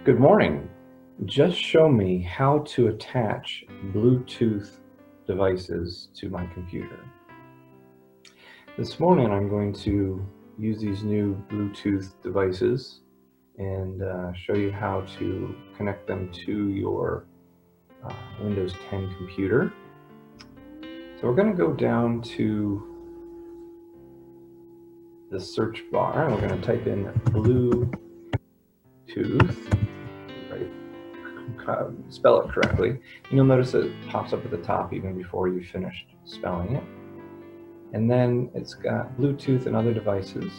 Good morning. Just show me how to attach Bluetooth devices to my computer. This morning I'm going to use these new Bluetooth devices and show you how to connect them to your Windows 10 computer. So we're going to go down to the search bar and we're going to type in Bluetooth. Spell it correctly, and you'll notice it pops up at the top even before you finished spelling it. And then it's got Bluetooth and other devices,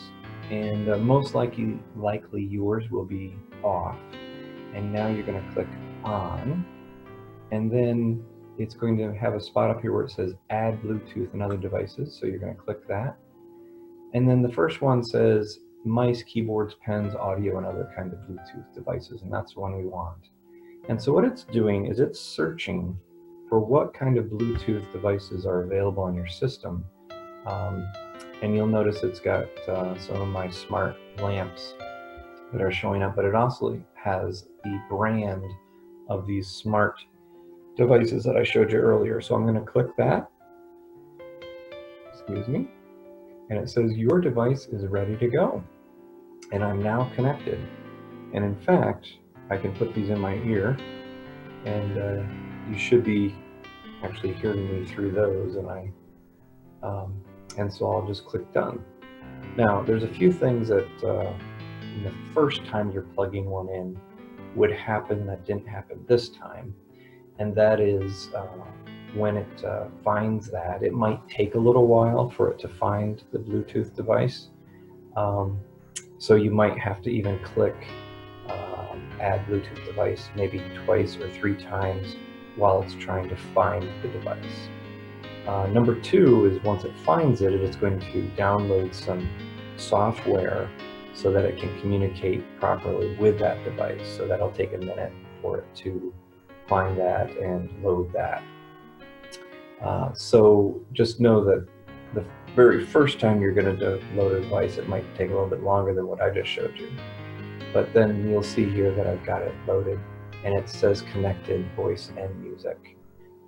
and most likely yours will be off. And now you're going to click on, and then it's going to have a spot up here where it says add Bluetooth and other devices, so you're going to click that. And then the first one says mice, keyboards, pens, audio, and other kind of Bluetooth devices, and that's the one we want. And so what it's doing is it's searching for what kind of Bluetooth devices are available on your system. And you'll notice it's got some of my smart lamps that are showing up, but it also has the brand of these smart devices that I showed you earlier. So I'm going to click that, excuse me, and it says your device is ready to go. And I'm now connected. And in fact, I can put these in my ear, and you should be actually hearing me through those. And so I'll just click done. Now, there's a few things that the first time you're plugging one in would happen that didn't happen this time, and that is when it finds that, it might take a little while for it to find the Bluetooth device. So you might have to even click add Bluetooth device maybe twice or 3 times while it's trying to find the device. Number 2 is once it finds it, it's going to download some software so that it can communicate properly with that device. So that'll take a minute for it to find that and load that. So just know that the very first time you're going to load a device, it might take a little bit longer than what I just showed you. But then you'll see here that I've got it loaded, and it says connected voice and music.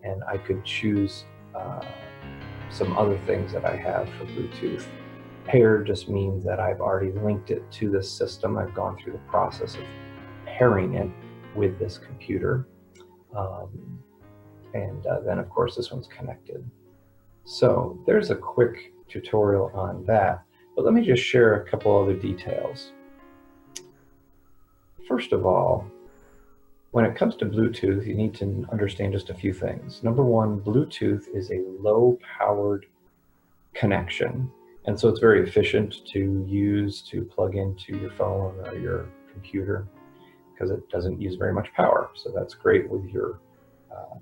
And I could choose some other things that I have for Bluetooth. Pair just means that I've already linked it to this system. I've gone through the process of pairing it with this computer. Then of course this one's connected. So there's a quick tutorial on that, but let me just share a couple other details. First of all, when it comes to Bluetooth, you need to understand just a few things. Number 1, Bluetooth is a low-powered connection, and so it's very efficient to use to plug into your phone or your computer because it doesn't use very much power. So that's great with your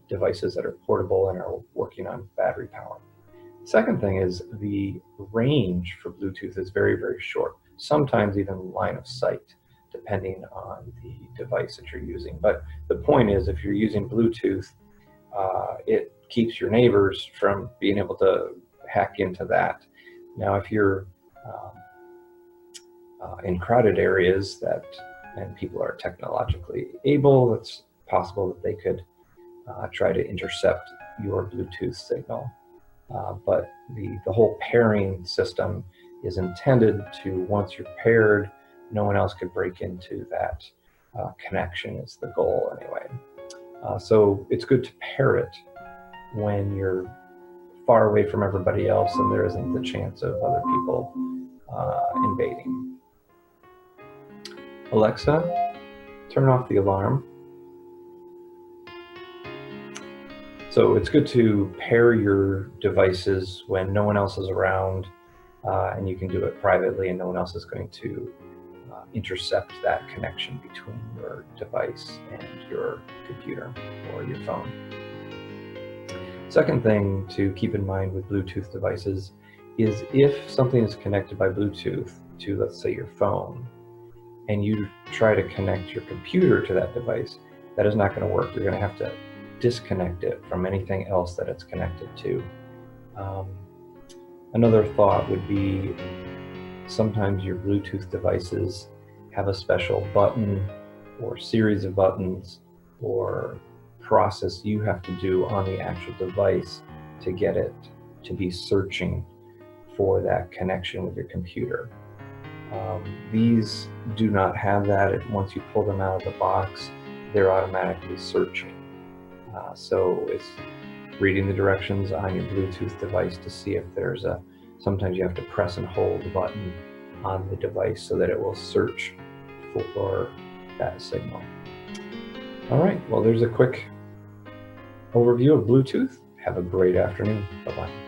devices that are portable and are working on battery power. Second thing is the range for Bluetooth is very, very short, sometimes even line of sight, depending on the device that you're using. But the point is, if you're using Bluetooth, it keeps your neighbors from being able to hack into that. Now, if you're in crowded areas and people are technologically able, it's possible that they could try to intercept your Bluetooth signal. But the whole pairing system is intended to, once you're paired, no one else could break into that connection is the goal anyway. So it's good to pair it when you're far away from everybody else and there isn't the chance of other people invading. Alexa, turn off the alarm. So it's good to pair your devices when no one else is around, and you can do it privately and no one else is going to intercept that connection between your device and your computer or your phone. Second thing to keep in mind with Bluetooth devices is if something is connected by Bluetooth to, let's say, your phone, and you try to connect your computer to that device, that is not going to work. You're going to have to disconnect it from anything else that it's connected to. Another thought would be sometimes your Bluetooth devices have a special button or series of buttons or process you have to do on the actual device to get it to be searching for that connection with your computer. These do not have that. Once you pull them out of the box, they're automatically searching. So it's reading the directions on your Bluetooth device to see if there's sometimes you have to press and hold the button on the device so that it will search for that signal. All right, well, there's a quick overview of Bluetooth. Have a great afternoon. Bye-bye.